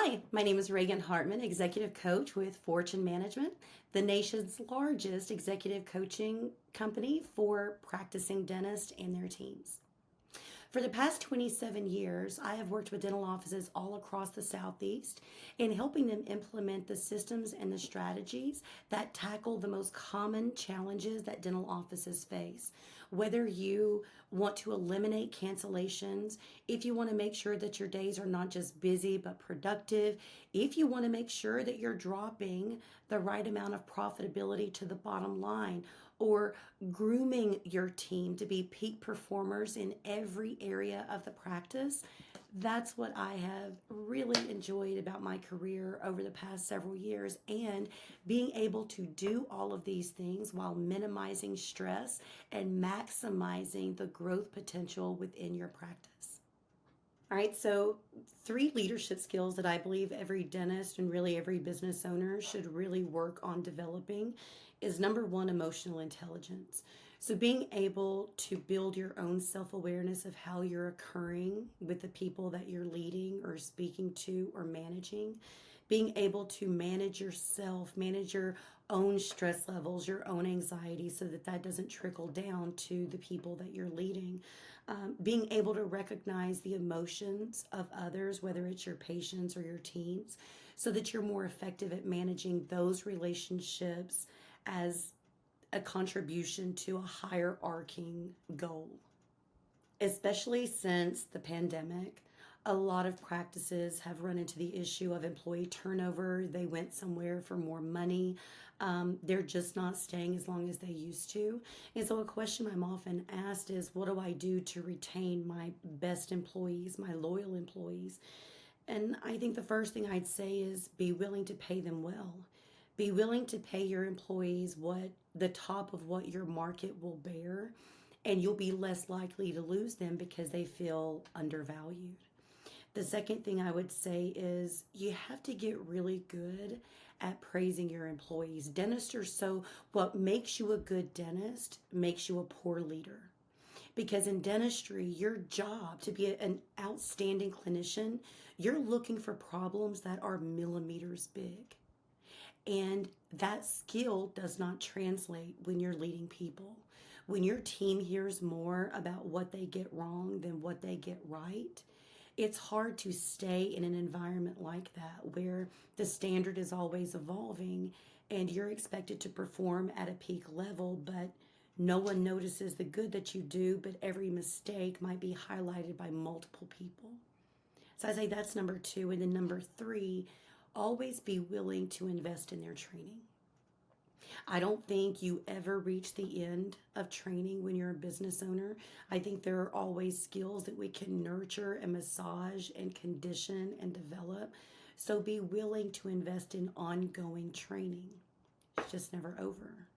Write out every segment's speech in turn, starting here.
Hi, my name is Ragan Hartman, Executive Coach with Fortune Management, the nation's largest executive coaching company for practicing dentists and their teams. For the past 27 years, I have worked with dental offices all across the Southeast in helping them implement the systems and the strategies that tackle the most common challenges that dental offices face. Whether you want to eliminate cancellations, if you want to make sure that your days are not just busy but productive, if you want to make sure that you're dropping the right amount of profitability to the bottom line, or grooming your team to be peak performers in every area of the practice. That's what I have really enjoyed about my career over the past several years, and being able to do all of these things while minimizing stress and maximizing the growth potential within your practice. All right, so 3 leadership skills that I believe every dentist and really every business owner should really work on developing is number one, emotional intelligence. So being able to build your own self-awareness of how you're occurring with the people that you're leading or speaking to or managing, being able to manage yourself, manage your own stress levels, your own anxiety, so that that doesn't trickle down to the people that you're leading. Being able to recognize the emotions of others, whether it's your patients or your teams, so that you're more effective at managing those relationships as a contribution to a higher arcing goal. Especially since the pandemic, a lot of practices have run into the issue of employee turnover. They went somewhere for more money. They're just not staying as long as they used to. And so a question I'm often asked is, what do I do to retain my best employees, my loyal employees? And I think the first thing I'd say is be willing to pay them well. Be willing to pay your employees what the top of what your market will bear, and you'll be less likely to lose them because they feel undervalued. The second thing I would say is you have to get really good at praising your employees. Dentists are what makes you a good dentist makes you a poor leader. Because in dentistry, your job to be an outstanding clinician, you're looking for problems that are millimeters big. And that skill does not translate when you're leading people. When your team hears more about what they get wrong than what they get right, it's hard to stay in an environment like that where the standard is always evolving and you're expected to perform at a peak level, but no one notices the good that you do, but every mistake might be highlighted by multiple people. So I say that's number 2. And then number 3, always be willing to invest in their training. I don't think you ever reach the end of training when you're a business owner. I think there are always skills that we can nurture and massage and condition and develop. So be willing to invest in ongoing training. It's just never over.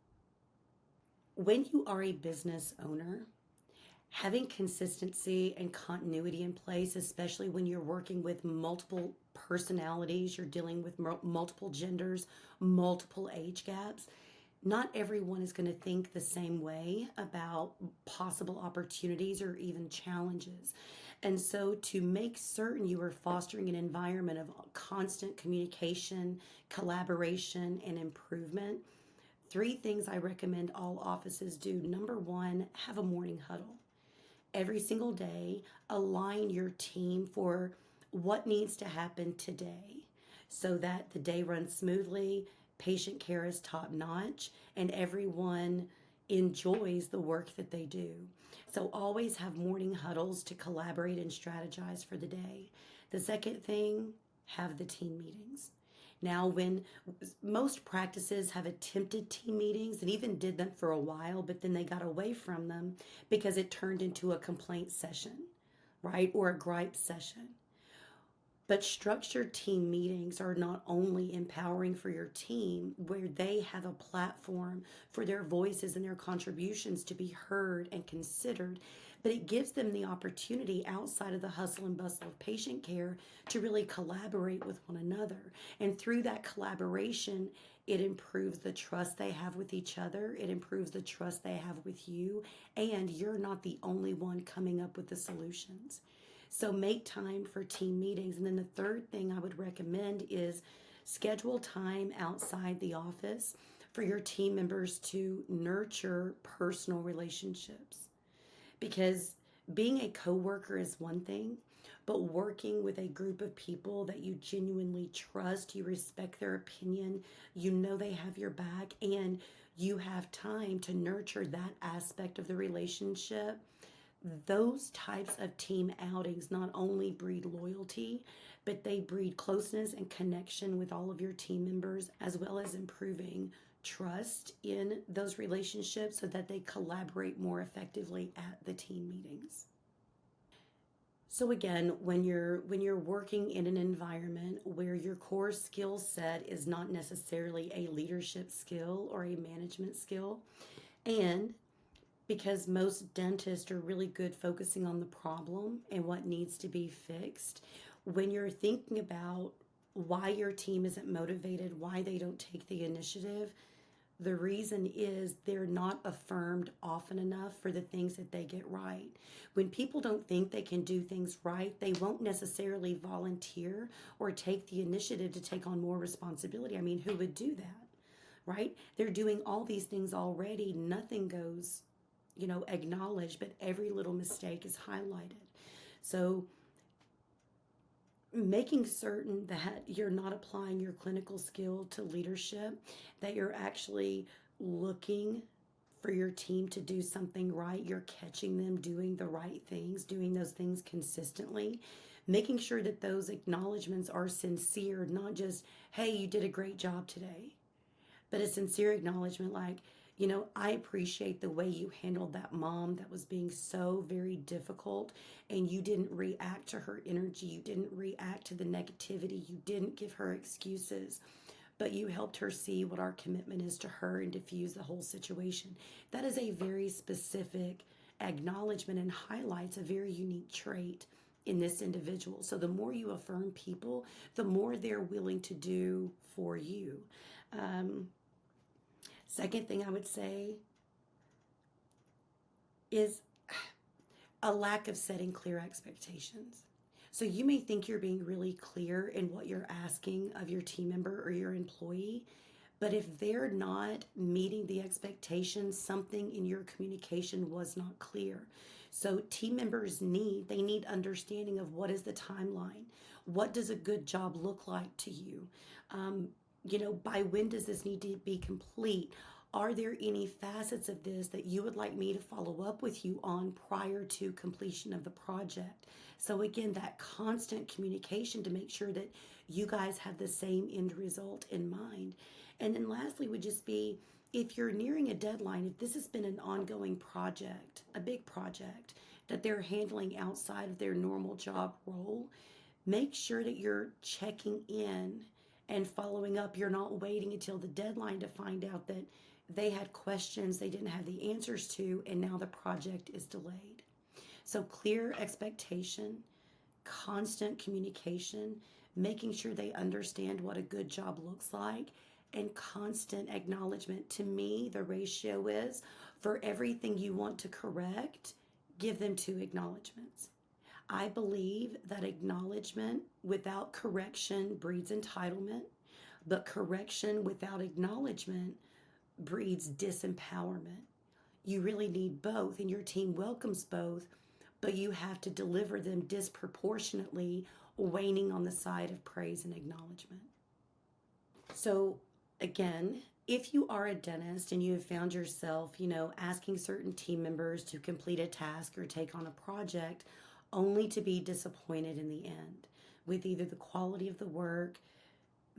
When you are a business owner, having consistency and continuity in place, especially when you're working with multiple personalities, you're dealing with multiple genders, multiple age gaps, not everyone is going to think the same way about possible opportunities or even challenges. And so to make certain you are fostering an environment of constant communication, collaboration, and improvement, 3 things I recommend all offices do. Number 1, have a morning huddle. Every single day, align your team for what needs to happen today so that the day runs smoothly, patient care is top notch, and everyone enjoys the work that they do. So always have morning huddles to collaborate and strategize for the day. The second thing, have the team meetings. Now, when most practices have attempted team meetings and even did them for a while, but then they got away from them because it turned into a complaint session, right? Or a gripe session. But structured team meetings are not only empowering for your team, where they have a platform for their voices and their contributions to be heard and considered, but it gives them the opportunity outside of the hustle and bustle of patient care to really collaborate with one another. And through that collaboration, it improves the trust they have with each other. It improves the trust they have with you. And you're not the only one coming up with the solutions. So make time for team meetings. And then the third thing I would recommend is schedule time outside the office for your team members to nurture personal relationships. Because being a coworker is one thing, but working with a group of people that you genuinely trust, you respect their opinion, you know they have your back, and you have time to nurture that aspect of the relationship, those types of team outings not only breed loyalty, but they breed closeness and connection with all of your team members, as well as improving trust in those relationships so that they collaborate more effectively at the team meetings. So again, when you're working in an environment where your core skill set is not necessarily a leadership skill or a management skill, and because most dentists are really good focusing on the problem and what needs to be fixed, when you're thinking about why your team isn't motivated, why they don't take the initiative, the reason is they're not affirmed often enough for the things that they get right. When people don't think they can do things right, they won't necessarily volunteer or take the initiative to take on more responsibility. I mean, who would do that, right? They're doing all these things already. Nothing goes, acknowledged, but every little mistake is highlighted. So making certain that you're not applying your clinical skill to leadership, that you're actually looking for your team to do something right, you're catching them doing the right things, doing those things consistently, making sure that those acknowledgments are sincere, not just, hey, you did a great job today, but a sincere acknowledgement like, I appreciate the way you handled that mom that was being so very difficult, and you didn't react to her energy. You didn't react to the negativity. You didn't give her excuses, but you helped her see what our commitment is to her and diffuse the whole situation. That is a very specific acknowledgement and highlights a very unique trait in this individual. So the more you affirm people, the more they're willing to do for you. Second thing I would say is a lack of setting clear expectations. So you may think you're being really clear in what you're asking of your team member or your employee, but if they're not meeting the expectations, something in your communication was not clear. So team members need understanding of what is the timeline. What does a good job look like to you? By when does this need to be complete? Are there any facets of this that you would like me to follow up with you on prior to completion of the project? So again, that constant communication to make sure that you guys have the same end result in mind. And then lastly would just be, if you're nearing a deadline, if this has been an ongoing project, a big project that they're handling outside of their normal job role, make sure that you're checking in and following up. You're not waiting until the deadline to find out that they had questions they didn't have the answers to, and now the project is delayed. So clear expectation, constant communication, making sure they understand what a good job looks like, and constant acknowledgement. To me, the ratio is, for everything you want to correct, give them 2 acknowledgments. I believe that acknowledgement without correction breeds entitlement, but correction without acknowledgement breeds disempowerment. You really need both, and your team welcomes both, but you have to deliver them disproportionately, waning on the side of praise and acknowledgement. So again, if you are a dentist and you have found yourself, asking certain team members to complete a task or take on a project only to be disappointed in the end with either the quality of the work,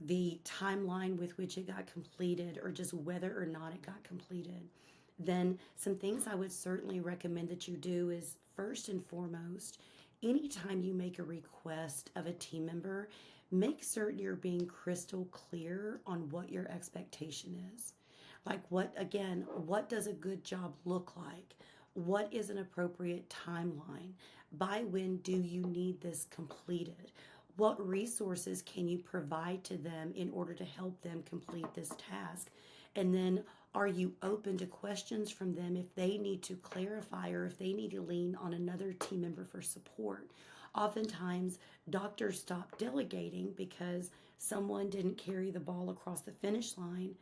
the timeline with which it got completed, or just whether or not it got completed, then some things I would certainly recommend that you do is, first and foremost, anytime you make a request of a team member, make certain you're being crystal clear on what your expectation is. Like what does a good job look like? What is an appropriate timeline? By when do you need this completed? What resources can you provide to them in order to help them complete this task? And then are you open to questions from them if they need to clarify or if they need to lean on another team member for support? Oftentimes, doctors stop delegating because someone didn't carry the ball across the finish line,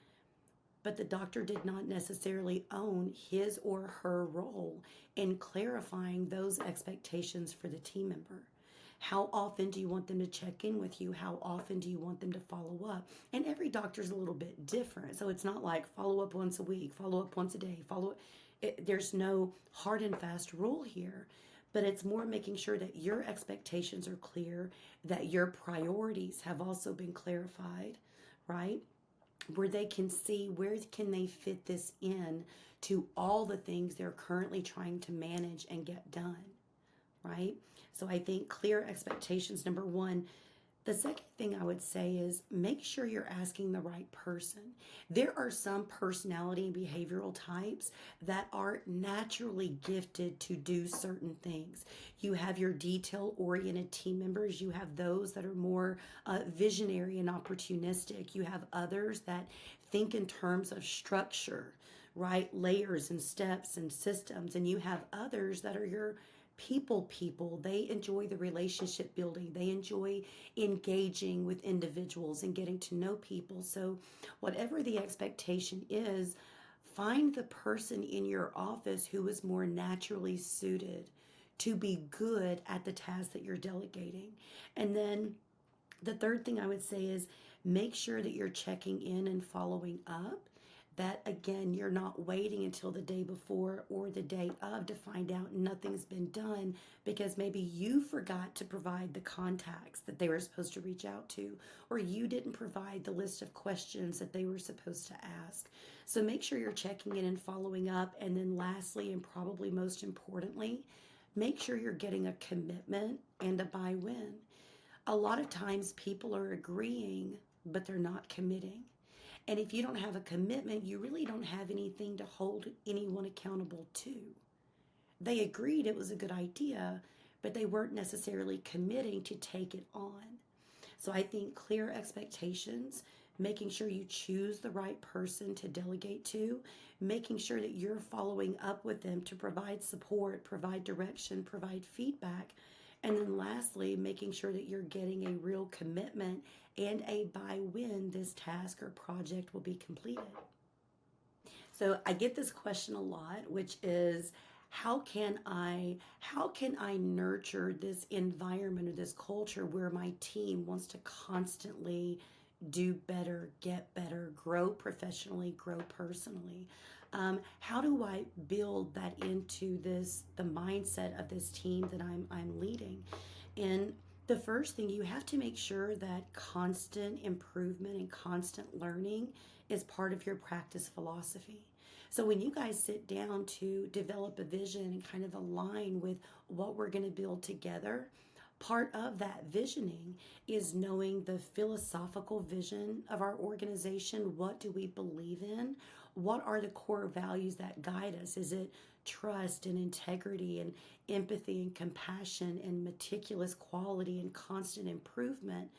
but the doctor did not necessarily own his or her role in clarifying those expectations for the team member. How often do you want them to check in with you? How often do you want them to follow up? And every doctor's a little bit different. So it's not like follow up once a week, follow up once a day, there's no hard and fast rule here, but it's more making sure that your expectations are clear, that your priorities have also been clarified, right? Where they can see where can they fit this in to all the things they're currently trying to manage and get done, right? So I think clear expectations, number one. The second thing I would say is make sure you're asking the right person. There are some personality and behavioral types that are naturally gifted to do certain things. You have your detail-oriented team members. You have those that are more visionary and opportunistic. You have others that think in terms of structure, right? Layers and steps and systems. And you have others that are your people. They enjoy the relationship building. They enjoy engaging with individuals and getting to know people. So whatever the expectation is, find the person in your office who is more naturally suited to be good at the task that you're delegating. And then the third thing I would say is make sure that you're checking in and following up. That again, you're not waiting until the day before or the day of to find out nothing's been done because maybe you forgot to provide the contacts that they were supposed to reach out to, or you didn't provide the list of questions that they were supposed to ask. So make sure you're checking in and following up. And then lastly, and probably most importantly, make sure you're getting a commitment and a buy-in. A lot of times people are agreeing, but they're not committing. And if you don't have a commitment, you really don't have anything to hold anyone accountable to. They agreed it was a good idea, but they weren't necessarily committing to take it on. So I think clear expectations, making sure you choose the right person to delegate to, making sure that you're following up with them to provide support, provide direction, provide feedback. And then lastly, making sure that you're getting a real commitment and a by when this task or project will be completed. So I get this question a lot, which is how can I nurture this environment or this culture where my team wants to constantly do better, get better, grow professionally, grow personally? How do I build that into the mindset of this team that I'm leading? And the first thing, you have to make sure that constant improvement and constant learning is part of your practice philosophy. So when you guys sit down to develop a vision and kind of align with what we're going to build together, part of that visioning is knowing the philosophical vision of our organization. What do we believe in? What are the core values that guide us? Is it trust and integrity and empathy and compassion and meticulous quality and constant improvement?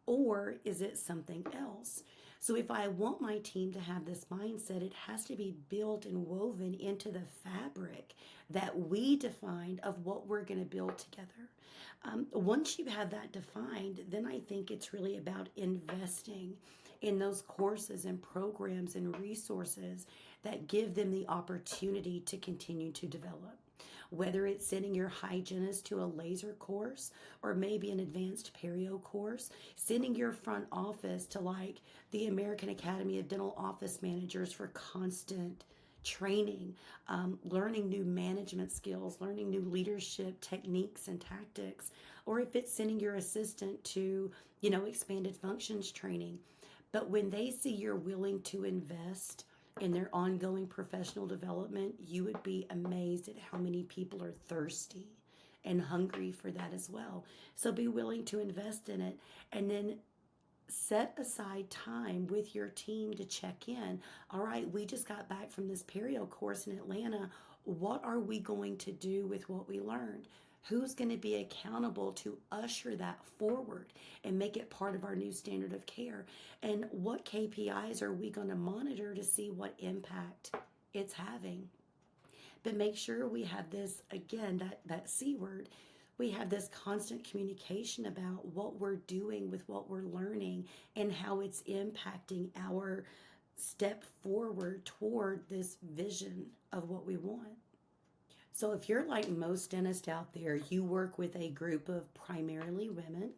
Or is it something else? So if I want my team to have this mindset, it has to be built and woven into the fabric that we defined of what we're going to build together. Once you have that defined, then I think it's really about investing in those courses and programs and resources that give them the opportunity to continue to develop. Whether it's sending your hygienist to a laser course or maybe an advanced perio course, sending your front office to like the American Academy of Dental Office Managers for constant training, learning new management skills, learning new leadership techniques and tactics, or if it's sending your assistant to, expanded functions training. But when they see you're willing to invest in their ongoing professional development, you would be amazed at how many people are thirsty and hungry for that as well. So be willing to invest in it, and then set aside time with your team to check in. All right, we just got back from this perio course in Atlanta. What are we going to do with what we learned? Who's going to be accountable to usher that forward and make it part of our new standard of care? And what KPIs are we going to monitor to see what impact it's having? But make sure we have this, again, that C word. We have this constant communication about what we're doing with what we're learning and how it's impacting our step forward toward this vision of what we want. So, if you're like most dentists out there, you work with a group of primarily women.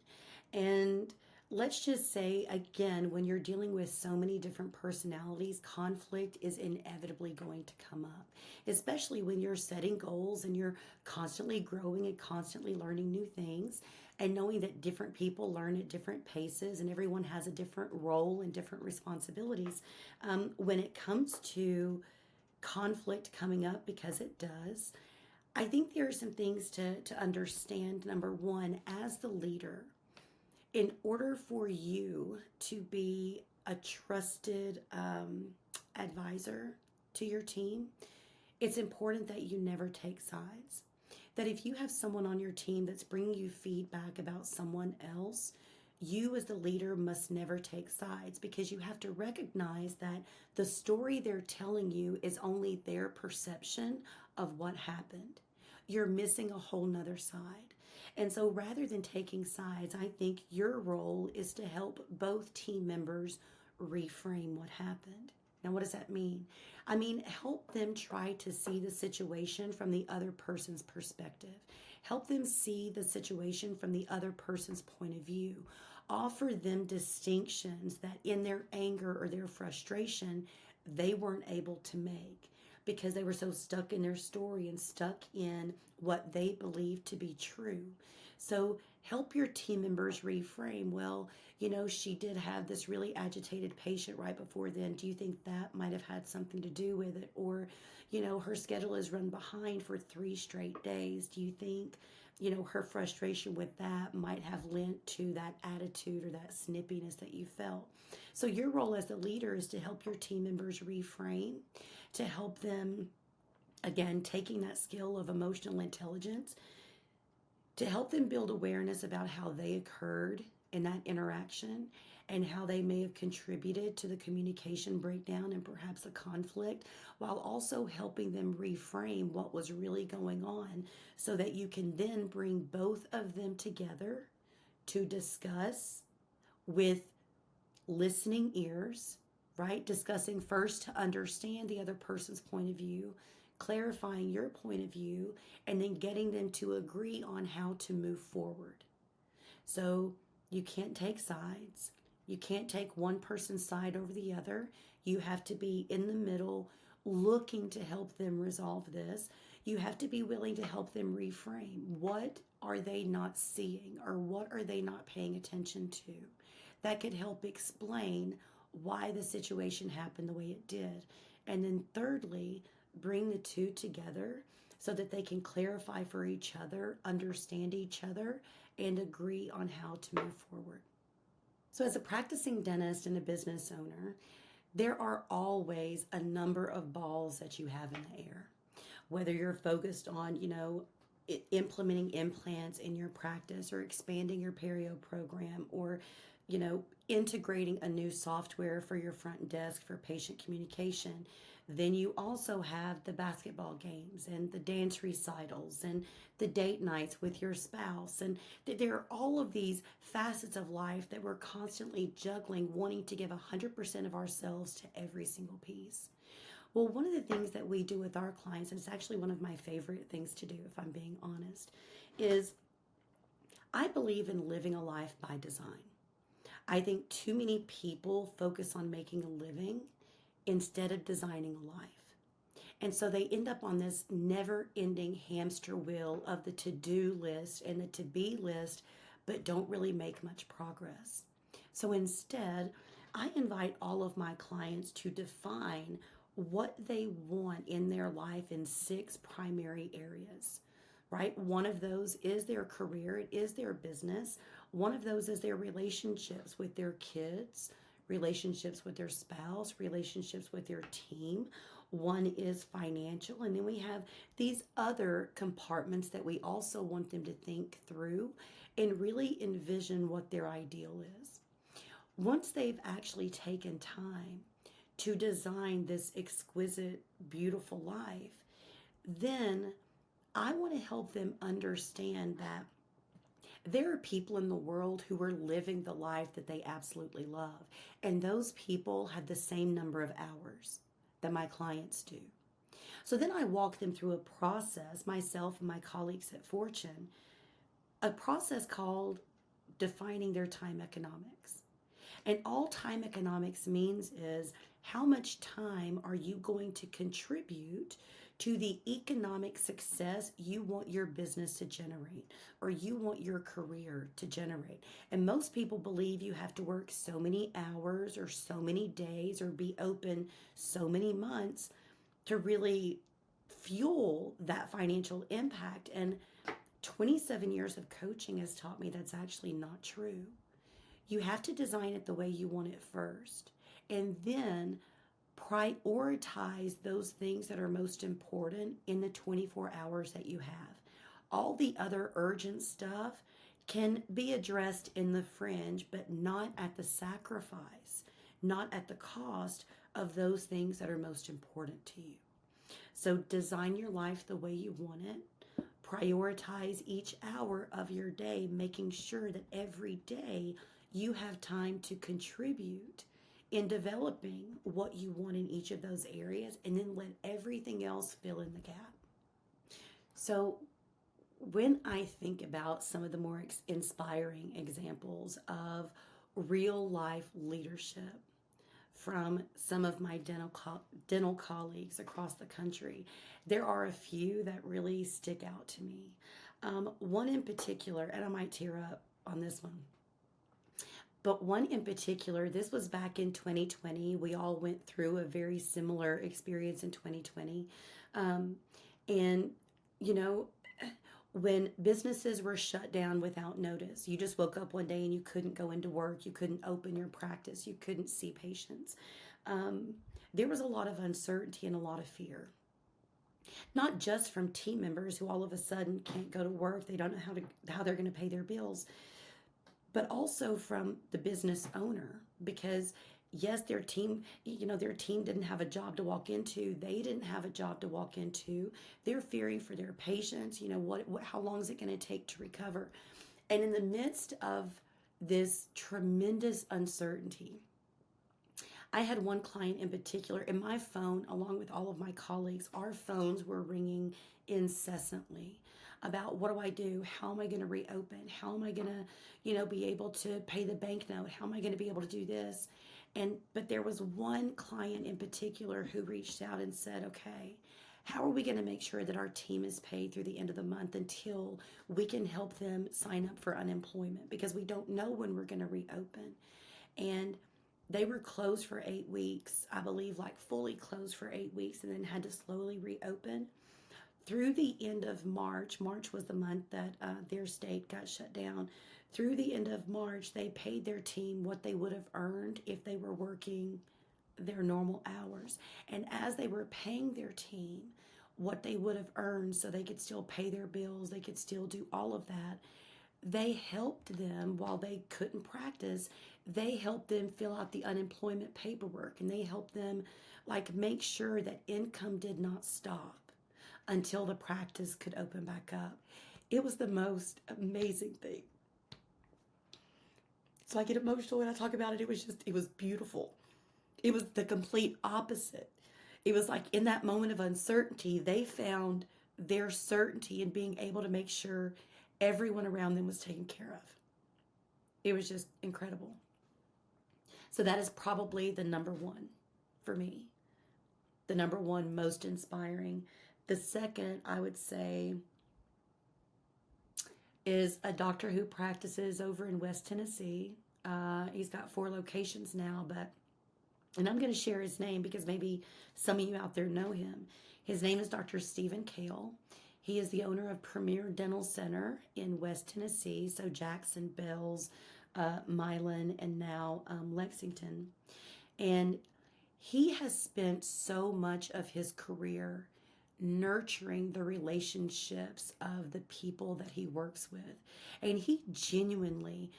And let's just say, again, when you're dealing with so many different personalities, conflict is inevitably going to come up, especially when you're setting goals and you're constantly growing and constantly learning new things. And knowing that different people learn at different paces and everyone has a different role and different responsibilities. When it comes to conflict coming up, because it does, I think there are some things to understand. Number one, as the leader, in order for you to be a trusted advisor to your team, it's important that you never take sides. That if you have someone on your team that's bringing you feedback about someone else, you as the leader must never take sides, because you have to recognize that the story they're telling you is only their perception of what happened. You're missing a whole nother side. And so rather than taking sides, I think your role is to help both team members reframe what happened. Now, what does that mean? I mean, help them try to see the situation from the other person's perspective. Help them see the situation from the other person's point of view. Offer them distinctions that in their anger or their frustration, they weren't able to make because they were so stuck in their story and stuck in what they believed to be true. So help your team members reframe. Well, she did have this really agitated patient right before then. Do you think that might have had something to do with it? Or, her schedule is run behind for 3 straight days. Do you think, her frustration with that might have lent to that attitude or that snippiness that you felt? So your role as the leader is to help your team members reframe, to help them, again, taking that skill of emotional intelligence, to help them build awareness about how they occurred in that interaction and how they may have contributed to the communication breakdown and perhaps the conflict, while also helping them reframe what was really going on so that you can then bring both of them together to discuss with listening ears, right? Discussing first to understand the other person's point of view, clarifying your point of view, and then getting them to agree on how to move forward. So you can't take sides. You can't take one person's side over the other. You have to be in the middle, looking to help them resolve this. You have to be willing to help them reframe. What are they not seeing, or what are they not paying attention to? That could help explain why the situation happened the way it did. And then thirdly, bring the two together so that they can clarify for each other, understand each other, and agree on how to move forward. So as a practicing dentist and a business owner, there are always a number of balls that you have in the air. Whether you're focused on, implementing implants in your practice, or expanding your perio program, or integrating a new software for your front desk for patient communication. Then you also have the basketball games and the dance recitals and the date nights with your spouse. And there are all of these facets of life that we're constantly juggling, wanting to give 100% of ourselves to every single piece. Well, one of the things that we do with our clients, and it's actually one of my favorite things to do, if I'm being honest, is I believe in living a life by design. I think too many people focus on making a living instead of designing a life. And so they end up on this never-ending hamster wheel of the to-do list and the to-be list, but don't really make much progress. So instead, I invite all of my clients to define what they want in their life in 6 primary areas, right? One of those is their career, it is their business. One of those is their relationships with their kids, relationships with their spouse, relationships with their team. One is financial. And then we have these other compartments that we also want them to think through and really envision what their ideal is. Once they've actually taken time to design this exquisite, beautiful life, then I want to help them understand that there are people in the world who are living the life that they absolutely love, and those people have the same number of hours that my clients do. So then I walk them through a process, myself and my colleagues at Fortune, a process called defining their time economics. And all time economics means is how much time are you going to contribute to the economic success you want your business to generate or you want your career to generate. And most people believe you have to work so many hours or so many days or be open so many months to really fuel that financial impact. And 27 years of coaching has taught me that's actually not true. You have to design it the way you want it first, and then prioritize those things that are most important in the 24 hours that you have. All the other urgent stuff can be addressed in the fringe, but not at the sacrifice, not at the cost of those things that are most important to you. So design your life the way you want it. Prioritize each hour of your day, making sure that every day you have time to contribute in developing what you want in each of those areas, and then let everything else fill in the gap. So, when I think about some of the more inspiring examples of real life leadership from some of my dental colleagues across the country, there are a few that really stick out to me. One in particular, and I might tear up on this one, but one in particular, this was back in 2020. We all went through a very similar experience in 2020. Um, and, you know, when businesses were shut down without notice, you just woke up one day and you couldn't go into work, you couldn't open your practice, you couldn't see patients. Um, there was a lot of uncertainty and a lot of fear, not just from team members who all of a sudden can't go to work, they don't know how they're going to pay their bills, but also from the business owner, because yes, their team didn't have a job to walk into, they didn't have a job to walk into, they're fearing for their patients, how long is it going to take to recover. And in the midst of this tremendous uncertainty, I had one client in particular, and my phone, along with all of my colleagues, our phones were ringing incessantly about what do I do? How am I going to reopen? How am I going to, be able to pay the bank note? How am I going to be able to do this? But there was one client in particular who reached out and said, okay, how are we going to make sure that our team is paid through the end of the month until we can help them sign up for unemployment? Because we don't know when we're going to reopen. And they were closed for 8 weeks, I believe, like fully closed for 8 weeks, and then had to slowly reopen. Through the end of March was the month that their state got shut down. Through the end of March, they paid their team what they would have earned if they were working their normal hours. And as they were paying their team what they would have earned so they could still pay their bills, they could still do all of that, they helped them while they couldn't practice. They helped them fill out the unemployment paperwork, and they helped them make sure that income did not stop until the practice could open back up. It was the most amazing thing. So I get emotional when I talk about it. It was beautiful. It was the complete opposite. It was like in that moment of uncertainty, they found their certainty in being able to make sure everyone around them was taken care of. It was just incredible. So that is probably the number one for me. The number one most inspiring. The second, I would say, is a doctor who practices over in West Tennessee. He's got 4 locations now, and I'm going to share his name because maybe some of you out there know him. His name is Dr. Stephen Kale. He is the owner of Premier Dental Center in West Tennessee, so Jackson, Bells, Milan, and now Lexington. And he has spent so much of his career nurturing the relationships of the people that he works with. And he genuinely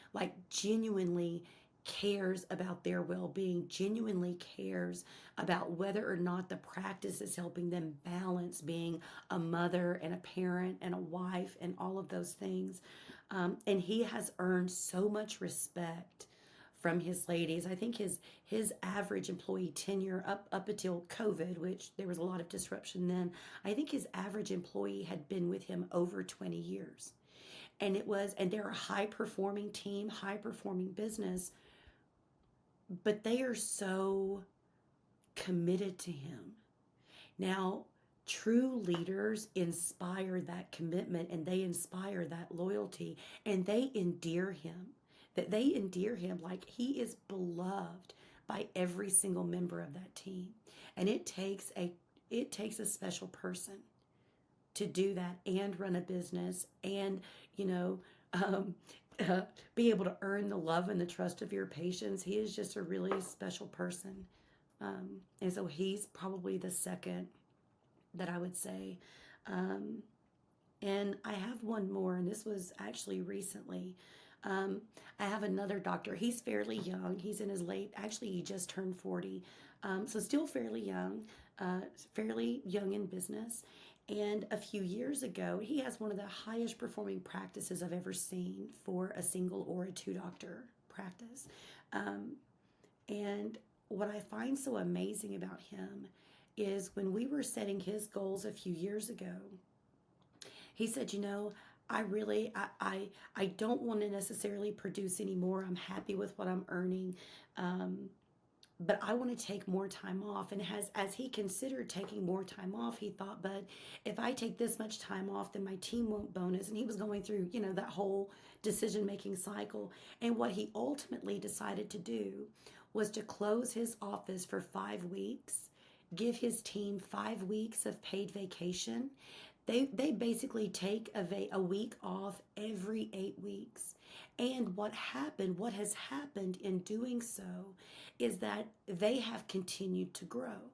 cares about their well-being, genuinely cares about whether or not the practice is helping them balance being a mother and a parent and a wife and all of those things. And he has earned so much respect from his ladies. I think his average employee tenure up until COVID, which there was a lot of disruption then, I think his average employee had been with him over 20 years. And they're a high performing team, high performing business, but they are so committed to him. Now, true leaders inspire that commitment and they inspire that loyalty and they endear him. That they endear him like he is beloved by every single member of that team. And it takes a special person to do that and run a business and, you know, um, be able to earn the love and the trust of your patients. He is just a really special person. And so he's probably the second that I would say. Um, and I have one more, and this was actually recently. Um, I have another doctor. He's fairly young. He's in his actually, he just turned 40. So still fairly young in business. And a few years ago, he has one of the highest performing practices I've ever seen for a single or a two doctor practice. Um, and what I find so amazing about him is when we were setting his goals a few years ago, he said, I don't want to necessarily produce anymore. I'm happy with what I'm earning. But I want to take more time off. And as he considered taking more time off, he thought, but if I take this much time off, then my team won't bonus. And he was going through, that whole decision-making cycle. And what he ultimately decided to do was to close his office for 5 weeks, give his team 5 weeks of paid vacation. They basically take a week off every 8 weeks. And what has happened in doing so is that they have continued to grow.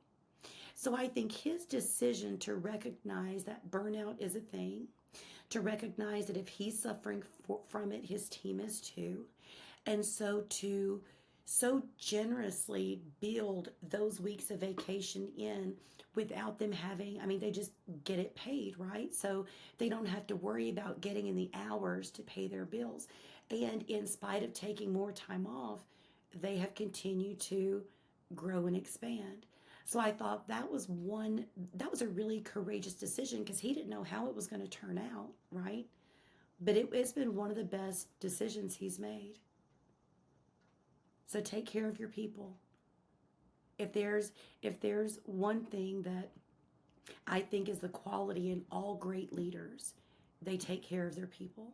So I think his decision to recognize that burnout is a thing, to recognize that if he's suffering from it, his team is too. And so to so generously build those weeks of vacation in without them having, they just get it paid, right? So they don't have to worry about getting in the hours to pay their bills. And in spite of taking more time off, they have continued to grow and expand. So I thought that was a really courageous decision because he didn't know how it was going to turn out, right? But it's been one of the best decisions he's made. So take care of your people. If there's one thing that I think is the quality in all great leaders, they take care of their people.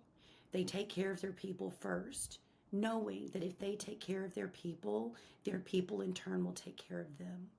They take care of their people first, knowing that if they take care of their people in turn will take care of them.